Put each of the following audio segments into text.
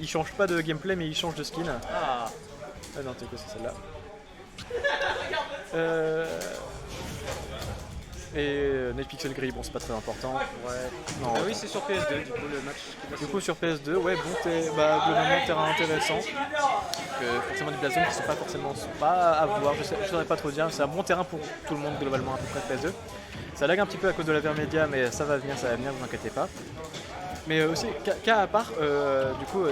il change pas de gameplay mais il change de skin. Ah, Non, t'es quoi, c'est celle-là. Night Pixel Gris, bon c'est pas très important. ouais. Non. Ah oui, c'est sur PS2 du coup le match. Du coup sur PS2, ouais bon globalement terrain intéressant. Forcément des blazones qui sont pas forcément pas à voir, je saurais pas trop dire, c'est un bon terrain pour tout le monde globalement à peu près PS2. Ça lag un petit peu à cause de la Vermedia mais ça va venir, vous inquiétez pas. Mais aussi, cas à part, du coup,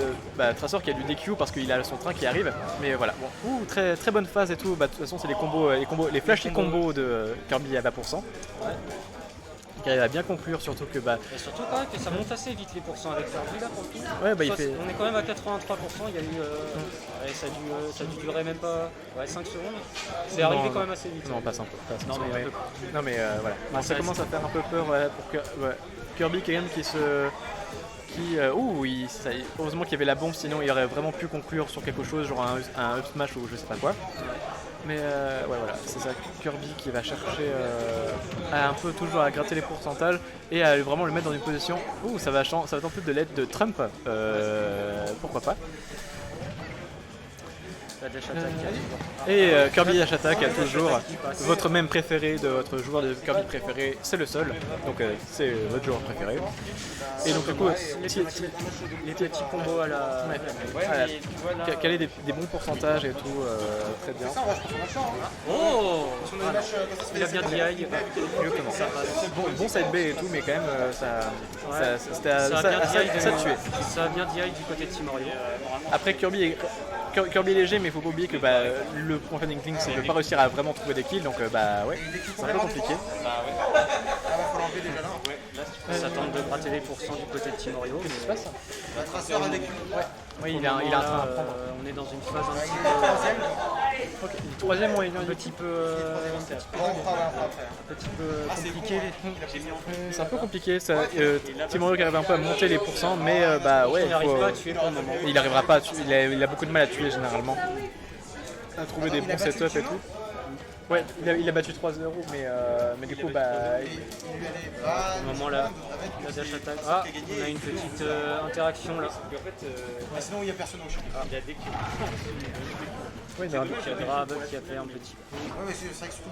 Traceur qui a du DQ parce qu'il a son train qui arrive. Mais voilà, bon, très, très bonne phase et tout. De toute façon, c'est les flashy combos de Kirby à 20%. Ouais. Qui arrive à bien conclure, surtout que. Et surtout quand même que ça monte assez vite les pourcents avec Kirby là pour le coup. Ouais, On est quand même à 83%, il y a eu. Ouais, ça a dû durer même pas 5 secondes. C'est arrivé quand même assez vite. Non, pas 5 Non, mais non, mais voilà. Non, ça commence à faire un peu peur pour Kirby quand même heureusement qu'il y avait la bombe, sinon il aurait vraiment pu conclure sur quelque chose, genre un up smash ou je sais pas quoi. Mais voilà, c'est ça, Kirby qui va chercher un peu toujours à gratter les pourcentages et à vraiment le mettre dans une position où ça va tenter de l'aide de Trump, pourquoi pas. Et Kirby Dash Attack a toujours votre même préféré de votre joueur de Kirby préféré, c'est le seul, donc c'est votre joueur préféré. Et donc du coup, les petits combos à la... caler des bons pourcentages et tout, très bien. Oh, il a bien DI. Bon side B et tout, mais quand même ça tué. Ça a bien DI du côté de Team Mario. Après Kirby est léger, mais il faut pas oublier que le point faible d'Inkling c'est de ne pas réussir à vraiment trouver des kills, donc ouais, c'est un peu compliqué. Ça tente de gratter les pourcents du côté de Team Mario. Qu'est-ce qui se passe? Oui, il a un train à prendre. On est dans une phase un Troisième, on est petit peu compliqué. C'est un peu compliqué. Team Mario qui arrive un peu à monter les pourcents, mais Il n'arrive pas à tuer pour le moment. Il arrivera pas à tuer. Il a beaucoup de mal à tuer généralement. À trouver des bons setups et tout. Ouais, il a battu 3-0, mais du coup, Au moment là, la dash attack. Ah, on a une petite interaction là. Sinon, il n'y a personne au champ. Il y a des kills. oui, Il y a Grab qui a fait un petit coup. Ouais, mais c'est vrai que surtout,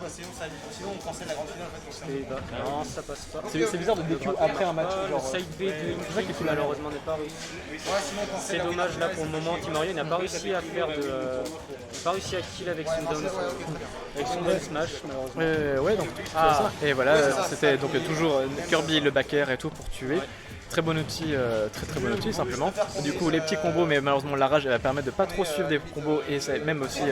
sinon on pensait la grande finale en fait. Et non, ça passe pas. c'est bizarre de DQ après un match. Le side B de Inkling qui malheureusement n'est pas réussi. C'est dommage là pour le moment. Team Mario n'a pas réussi à faire pas réussi à kill avec son down smash malheureusement. Ouais, donc ça. Et voilà, c'était donc toujours Kirby le backer et tout pour tuer. Très bon outil, très bon outil simplement. Du coup les petits combos, mais malheureusement la rage elle va permettre de pas trop suivre des combos et c'est même aussi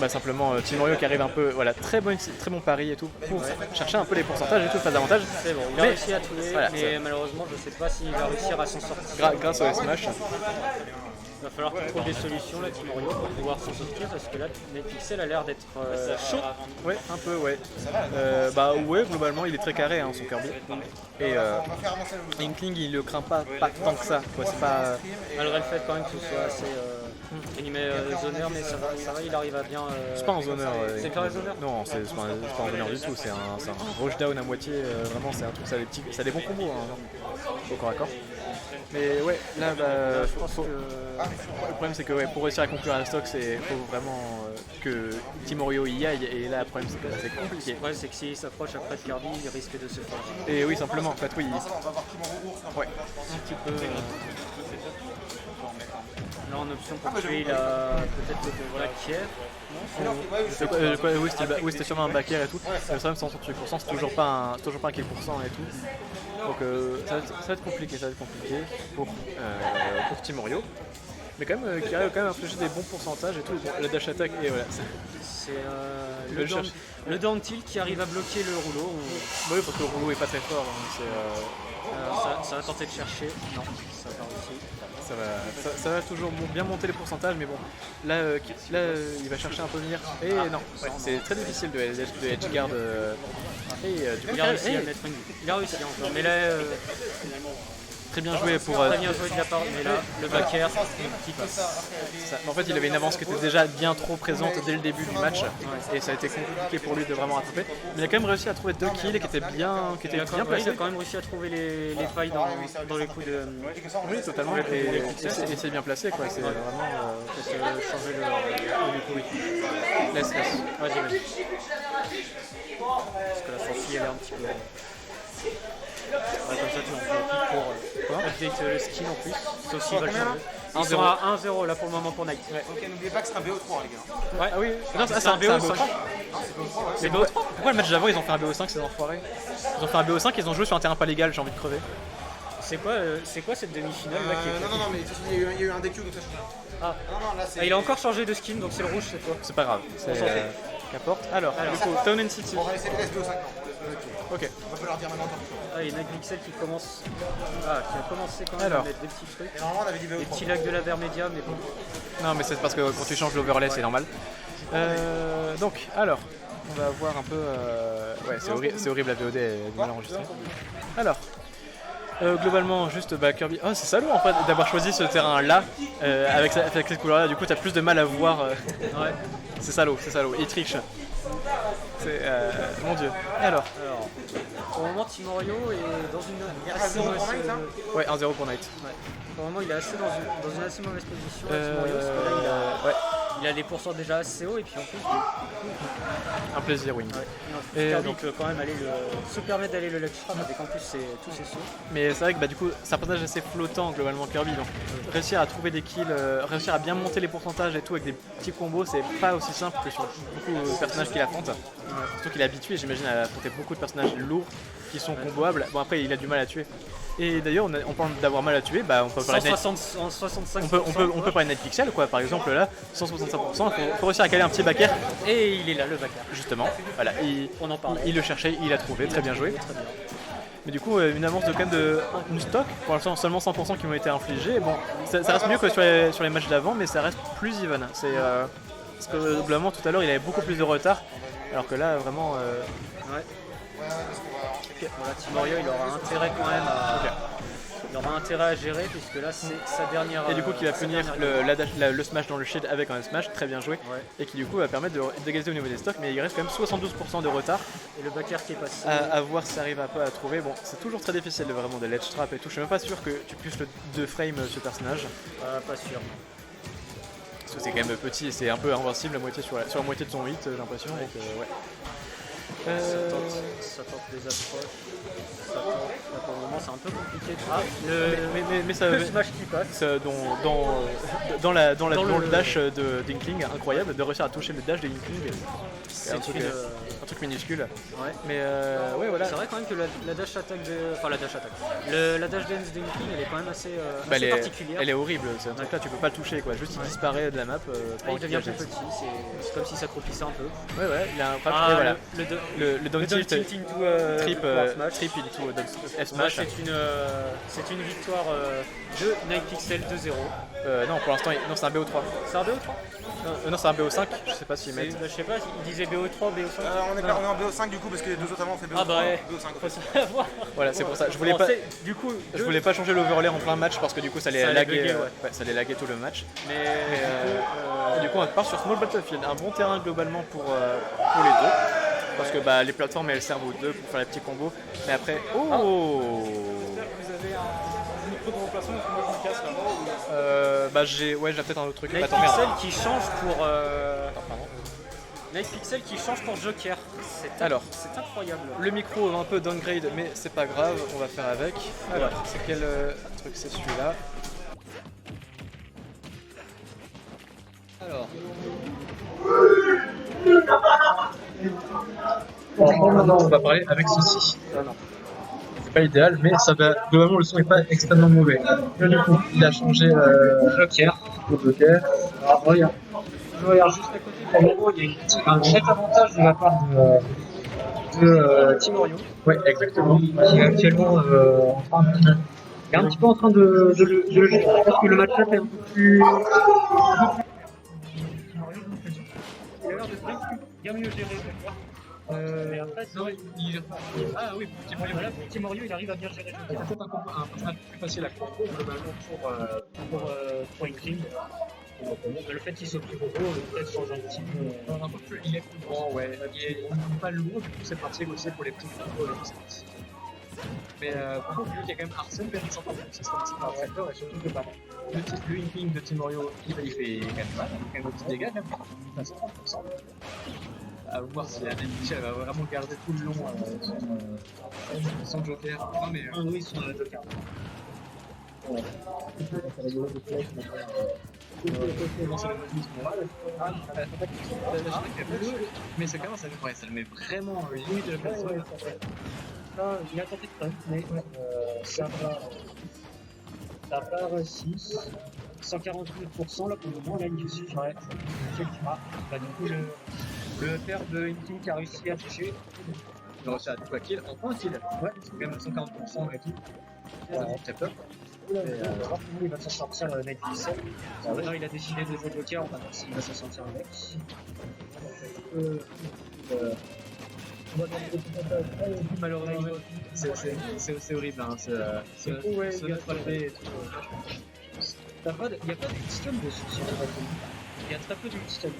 simplement Team Mario qui arrive un peu, voilà, très bon pari et tout pour chercher un peu les pourcentages et tout, pas davantage. C'est bon, il a réussi à tuer, voilà, mais malheureusement je sais pas s'il va réussir à s'en sortir. Grâce au Smash. Il va falloir qu'il trouve des solutions là, Team Mario, pour pouvoir s'en sortir parce que là, Netpixel a l'air d'être chaud. Ouais, un peu, ouais. Ouais, globalement, il est très carré, son Kirby. Et Inkling, il le craint pas tant que ça. Quoi. C'est pas... Malgré le fait quand même que ce soit assez animé zoneur, mais ça va, il arrive à bien. C'est pas un zoneur. C'est pas un zoneur? Non, c'est pas un zoneur du tout. C'est un rush down à moitié. Vraiment, c'est un truc, ça a des bons combos. Au corps à corps. Mais ouais, là, je pense que... le problème c'est que pour réussir à conclure un stock, il faut vraiment que Team Mario y aille, et là le problème c'est que c'est compliqué. Le problème c'est que s'il s'approche après de Kirby, il risque de se faire. Et oui, simplement, en fait, oui. Ouais. Un petit peu... Là en option pour tuer, il a peut-être le back air. Oui, c'était sûrement un back air et tout. Le problème c'est 138%, c'est toujours pas un kill % et tout. Donc ça va être compliqué pour Team Mario. Mais quand même, qui arrive quand même à infliger des bons pourcentages et tout, le dash attack et voilà. C'est le down tilt qui arrive à bloquer le rouleau. Oui, parce que le rouleau est pas très fort. Ça va tenter de chercher. Non, ça va réussi. Ça va toujours bien monter les pourcentages, mais bon, là il va chercher un peu venir. Et non, c'est très difficile de edgeguard. Il a réussi à mettre une. Il a réussi encore, mais là. très bien joué pour... Très bien joué de la part, mais là, le back air qui passe. ça. En fait, il avait une avance qui était déjà bien trop présente dès le début du match, et ça a été compliqué pour lui de vraiment rattraper. Mais il a quand même réussi à trouver 2 kills qui étaient bien Il a placés. quand même réussi à trouver les failles dans les coups de... Oui, totalement, et c'est bien placé, quoi. C'est vraiment... changer le coup. Laisse. Vas-y. Parce que la sortie elle est un petit peu... Ouais, comme ça tu en fais pour update le skin en plus. C'est aussi vachement. Ils sont à 1-0 là pour le moment pour Knight. Ok, n'oubliez pas que c'est un BO3 les gars. Ouais, ah oui, non, c'est un BO5. C'est BO3. Pourquoi le match d'avant ils ont fait un BO5 ces enfoirés? Ils ont fait un BO5, ils ont joué sur un terrain pas légal, j'ai envie de crever. C'est quoi cette demi-finale là qui est... Non, mais il y a eu un DQ donc ça change. Ah. Non, là c'est. Il a encore changé de skin donc c'est le rouge cette fois. C'est pas grave, c'est qu'importe. Alors, du coup, Town and City. On va essayer de laisser BO5 Ok. On va pas leur dire maintenant. Ah, il y a Nightpixel qui commence. Qui a commencé quand même Alors. à mettre des petits trucs. Et normalement on avait dit BO3. Des petits lags de la média mais bon. Non, mais c'est parce que quand tu changes l'overlay, c'est normal. Donc, alors, on va voir un peu... Ouais, c'est horrible, la VOD est mal enregistrée. Alors, globalement, juste Kirby... Oh, c'est salaud en fait d'avoir choisi ce terrain-là, avec cette couleur-là, du coup t'as plus de mal à voir... Ouais. C'est salaud, il triche. C'est... Mon dieu. Alors, pour le moment, Timorio est dans une assez 1-0 pour mauvaise... Knight, hein. ouais, 1-0 pour Knight. Ouais. Pour le moment, il est assez dans une assez mauvaise position, Timorio, parce que là, il a les pourcents déjà assez hauts, et puis en plus... Un plaisir, Wing. Et Kirby peut quand même se permettre d'aller le ledge trap avec en plus tous ses sauts. Mais c'est vrai que du coup, c'est un personnage assez flottant globalement Kirby, donc réussir à trouver des kills, réussir à bien monter les pourcentages et tout avec des petits combos, c'est pas aussi simple que sur beaucoup de personnages qu'il affronte. Surtout qu'il est habitué, j'imagine, à affronter beaucoup de personnages lourds qui sont comboables. Bon, après, il a du mal à tuer. Et d'ailleurs, on parle d'avoir mal à tuer, on peut parler de 165%. on peut parler de Nightpixel, quoi. Par exemple, là, 165%, il faut réussir à caler un petit back air. Et il est là, le back air. Justement, voilà, On en parlait. il le cherchait, il l'a trouvé, très bien joué. Très bien. Mais du coup, une avance de quand même une stock, pour l'instant seulement 100% qui m'ont été infligés. Bon, ça reste mieux que sur les matchs d'avant, mais ça reste plus even. Parce que globalement, tout à l'heure, il avait beaucoup plus de retard, alors que là, vraiment... Ouais. Voilà, Timorio, il aura intérêt quand même à... Il aura intérêt à gérer puisque là c'est sa dernière. Et du coup qui va punir le smash dans le shield avec un smash, très bien joué, et qui du coup va permettre de d'égaliser au niveau des stocks, mais il reste quand même 72% de retard. Et le backer qui est passé. À voir si ça arrive un peu à trouver. Bon, c'est toujours très difficile vraiment de ledge trap et tout. Je suis même pas sûr que tu puisses le 2 frame ce personnage. Pas sûr. Parce que c'est quand même petit et c'est un peu invincible la moitié sur la moitié de son hit, j'ai l'impression. Donc ouais. Ça tente les approches. Là, pour le moment c'est un peu compliqué. Mais ça, le smash qui passe. Dans le dash de Dinkling, incroyable, de réussir à toucher le dash de Dinkling. C'est un truc minuscule. Ouais. Mais ouais, voilà. C'est vrai quand même que la dash attack la dash attack. La dash dance de Dinkling elle est quand même assez particulière. Elle est horrible, c'est un truc là, tu peux pas le toucher quoi. Juste il disparaît de la map. Il devient plus petit, c'est comme si ça s'accroupissait un peu. Ouais, il a un frappe. Et voilà. Le down tilt into trip into F smash. C'est une victoire de Nightpixel 2-0. Non, pour l'instant, c'est un BO3. C'est un BO3 non, c'est un BO5, je sais pas s'ils mettent. Je sais pas, il disait BO3, BO5. On est en BO5 du coup parce que les deux autres avant ont fait BO3. Ah bah ouais, BO5. faut savoir. Voilà, c'est pour ça. Je voulais pas changer l'overlay en plein match parce que du coup ça allait laguer, ça allait laguer tout le match. Mais du coup on part sur Small Battlefield, un bon terrain globalement pour les deux. Parce que les plateformes elles servent aux deux pour faire les petits combos. Mais après, Vous avez un micro de remplacement parce que moi je me casse là. J'ai peut-être un autre truc. Nightpixel qui change pour Nightpixel qui change pour Joker. C'est incroyable. Le micro va un peu downgrade, mais c'est pas grave, on va faire avec. Alors, c'est quel truc c'est celui-là? Alors. Maintenant, on va parler avec ceci. C'est pas idéal, mais ça va. Globalement, le son est pas extrêmement mauvais. Là, du coup, il a changé Joker. Alors, regarde juste à côté. Pour le moment, il y a un net avantage de la part de Timorio. Ouais, exactement. Qui est actuellement en train de. Il est un petit peu en train de le gérer. Je pense que le match-up est un peu plus. Il a l'air de bien mieux gérer. Et après, Non, ah oui, voilà, Petit Mario, il arrive à bien gérer le c'est jeu. peut-être un personnage plus facile à comprendre globalement Pour Inkling. Le fait qu'il soit plus gros, peut-être change un petit peu. un peu plus, il est plus grand, ouais. Il n'est pas lourd, du coup c'est pratique aussi pour les petits combos. Mais par contre, vu qu'il y a quand même Arsène, quand même, sans problème, c'est comme ça, et surtout que le Inkling de Team Mario, il fait quand même mal, il fait quand même un petit dégât, même, à 50%. À voir si la Michel va vraiment garder tout le long son Joker. Non, mais Oui, son Joker. mais c'est quand même, ça le met vraiment limite de la personne. Là, il a tenté de prendre, mais ça va réussi. 149% là pour le moment, là il suffirait. Effectivement. Bah, du coup, le père de Inkling qui a réussi à toucher. Il a réussi à tout kill, enfin kill. Ouais, c'est quand même 140% et tout. C'est top. Il va s'en sortir avec seul. Maintenant, il a décidé de jouer Joker, on va voir s'il va s'en sortir avec. Malheureusement, c'est horrible, hein, ce notre alpé et tout. Il n'y a pas de système dessus sur le bateau. Il y a très peu de système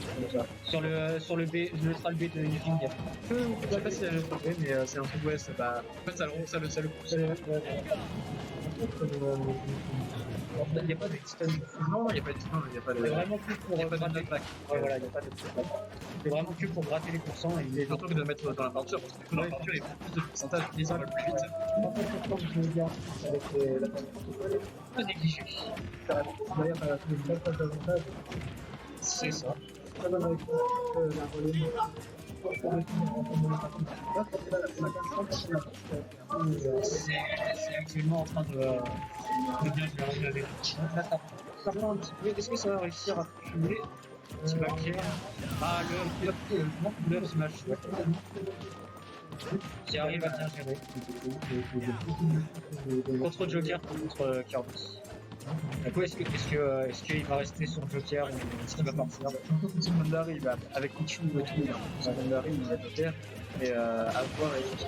sur le neutral B de Inkling. Je sais pas si elle est trompée, mais c'est un truc, ouais, c'est pas. En fait, ça le pousse. Il n'y a pas de système. Non, il n'y a pas de système, il n'y a pas de. C'est vraiment plus pour gratter. Ouais, voilà, il n'y a pas de système. C'est vraiment que pour gratter les pourcents. Et Et surtout que de le mettre dans la peinture, parce que dans la peinture, il prend plus de pourcentage, il va plus vite. Pas négligé. C'est ça. C'est actuellement en train de bien gérer avec. Là, ça prend un petit peu. Est-ce que ça va réussir à cumuler un petit back here? Ah, le smash. Qui arrive à bien gérer. Contre Joker, contre Kirby. Du coup, est-ce qu'il va rester sur Joker ou est-ce qu'il va partir? Son Mandari, il va avec Pichu et tout, son Mandari, il va Joker, et à voir avec ça.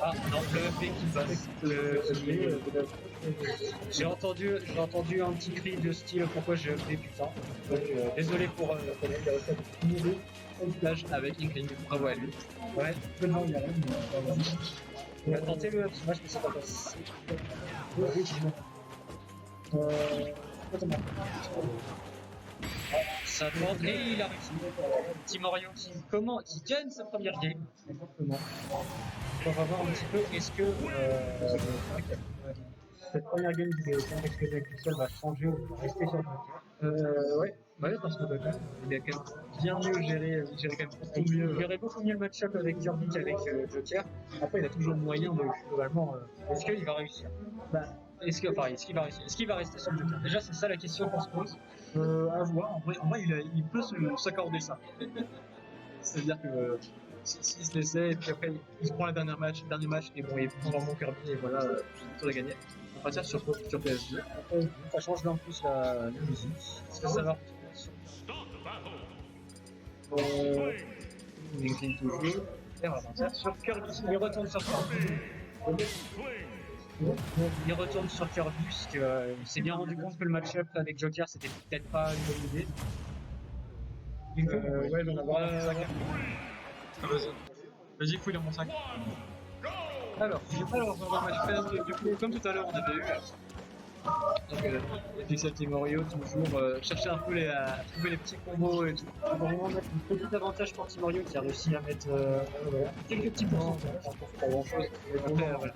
Ah non, le B qui passe. J'ai entendu un petit cri de style pourquoi j'ai uppé putain. Donc désolé pour Plage avec Inkling, bravo à lui. ouais, il a tenté le smash mais c'est pas passé. Ça tente et il a réussi. Petit Mario qui gagne sa première game. Exactement. On va voir un petit peu est-ce que cette première game du Explosé avec Pixel va changer ou rester sur le Joker. Ouais, parce que il a quand même bien mieux géré quand même beaucoup mieux. Il gérait beaucoup mieux le match-up avec Kirby qu'avec Joker. Après, il a toujours le moyen de globalement. Est-ce qu'il va réussir? Est-ce qu'il va réussir? Est-ce qu'il va rester sur le Joker? Déjà, c'est ça la question qu'on se pose. À voir, en vrai il peut s'accorder ça. C'est-à-dire que s'il se laissait, et puis après il se prend le dernier match, et bon, il prend vraiment Kirby, et voilà, tout a gagné. On va partir sur PS2. Ça change d'un plus la musique. Est-ce que ça va Inkling toujours. Et on va partir sur Kirby. Il retourne sur Kirby. Il retourne sur Kirby parce qu'il s'est bien rendu compte que le match-up avec Joker c'était peut-être pas une bonne idée. Ouais, j'en ai avoir un sac. Vas-y, fouille dans mon sac. Alors, du coup, comme tout à l'heure, on avait eu donc, Pixel Team Mario, toujours chercher un peu trouver les petits combos et tout. On va vraiment mettre un petit avantage pour Team Mario qui a réussi à mettre quelques petits pourcentages. Pas grand chose. Après, voilà.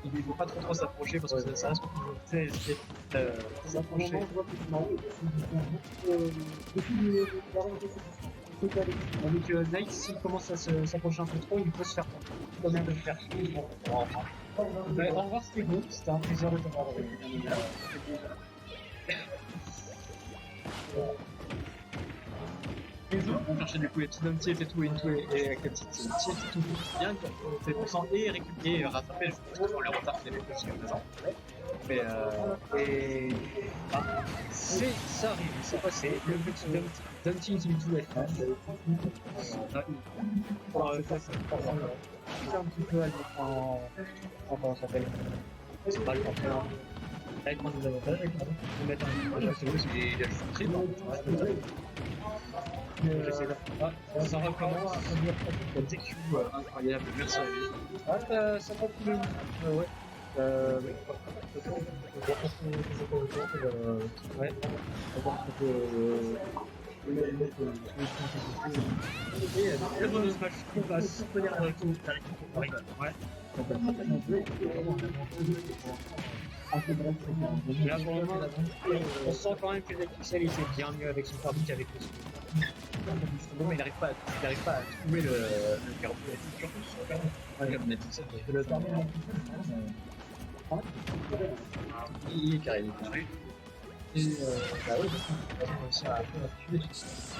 Il ne faut pas trop s'approcher parce que ça reste toujours très risqué s'approcher. Donc Knight, s'il commence à s'approcher un peu trop, il peut se faire quand même le faire. Au revoir Stego, c'était un plaisir de t'avoir On cherchait du coup les petits dump tilts et tout, et avec les petites tilts et tout. Bien, c'est pour s'en et récupérer et rattraper, je pense qu'on les retard les petits comme ça. Mais Ça arrive, c'est passé. Le petit Daunting into F1. Ça, c'est un petit peu en comment ça s'appelle. C'est pas le contraire. Avec moins des avantages, on met un peu c'est très bon. J'essaie ça recommence. La TQ incroyable, merci à lui. Ça continue. Ouais. Ouais. Très bon match qui va soutenir le tout. Ouais. Là, pour le moment, on sent quand même que Pixel était bien mieux avec son Farbit qu'avec le mais il n'arrive pas à trouver le carreau. Comme Netflix. Il est carré, il est carré. Et bah oui, c'est un peu habitué.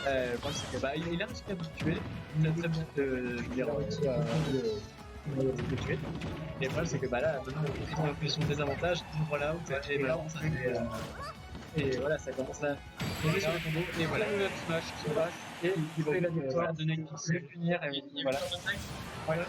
Le problème c'est que bah, il est un petit peu habitué, il a très bien de tuer. Et le problème c'est que bah là, maintenant il a pris son désavantage, il ouvre la out et voilà, ça fait. Et voilà, ça commence à tomber sur le combo. Et voilà, le smash qui passe. Et il fait la victoire de Netflix, le punir et voilà. Voilà.